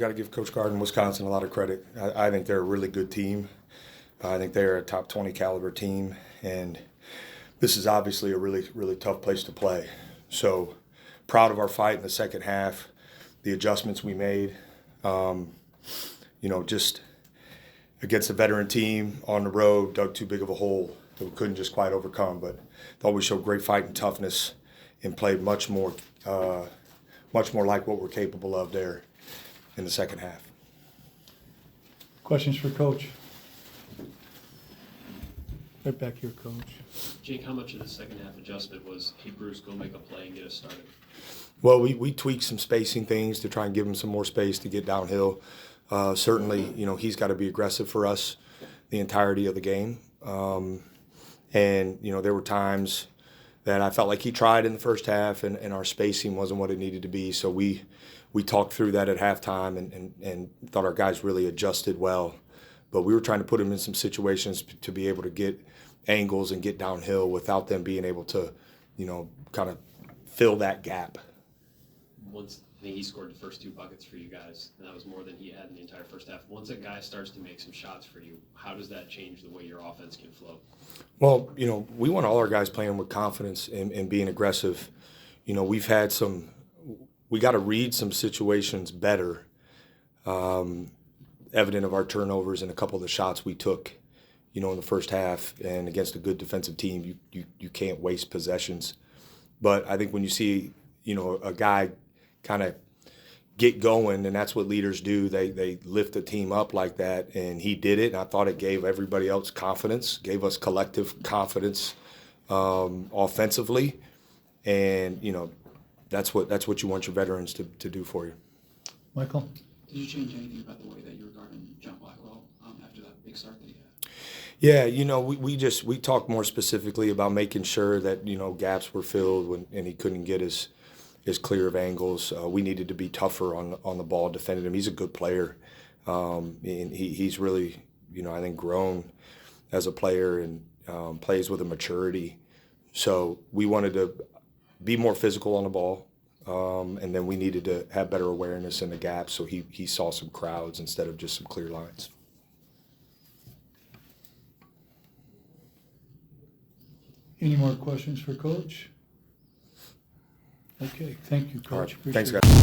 Got to give Coach Gard in Wisconsin a lot of credit. I think they're a really good team. I think they're a top 20 caliber team, and this is obviously a really, really tough place to play. So proud of our fight in the second half, the adjustments we made. Just against a veteran team on the road, dug too big of a hole that we couldn't just quite overcome. But thought we showed great fight and toughness and played much more like what we're capable of there in the second half. Questions for Coach? Right back here, Coach. Jake, how much of the second half adjustment was, hey, Bruce, go make a play and get us started? Well, we tweaked some spacing things to try and give him some more space to get downhill. Certainly, he's got to be aggressive for us the entirety of the game. There were times that I felt like he tried in the first half and our spacing wasn't what it needed to be. So we talked through that at halftime and thought our guys really adjusted well. But we were trying to put them in some situations to be able to get angles and get downhill without them being able to, kind of fill that gap. I think he scored the first 2 buckets for you guys, and that was more than he had in the entire first half. Once a guy starts to make some shots for you, how does that change the way your offense can flow? Well, we want all our guys playing with confidence and being aggressive. We got to read some situations better, evident of our turnovers and a couple of the shots we took, in the first half. And against a good defensive team, you can't waste possessions. But I think when you see, a guy kind of get going, and that's what leaders do. They lift the team up like that, and he did it. And I thought it gave everybody else confidence, gave us collective confidence offensively, and that's what you want your veterans to do for you. Michael? Did you change anything about the way that you were guarding John Blackwell after that big start that he had? Yeah, we talked more specifically about making sure that gaps were filled and he couldn't get as clear of angles. We needed to be tougher on the ball, defending him. He's a good player, and he's really I think grown as a player and plays with a maturity. So we wanted to be more physical on the ball, and then we needed to have better awareness in the gaps so he saw some crowds instead of just some clear lines. Any more questions for Coach? Okay, thank you, Coach. All right. Appreciate Thanks, it. guys.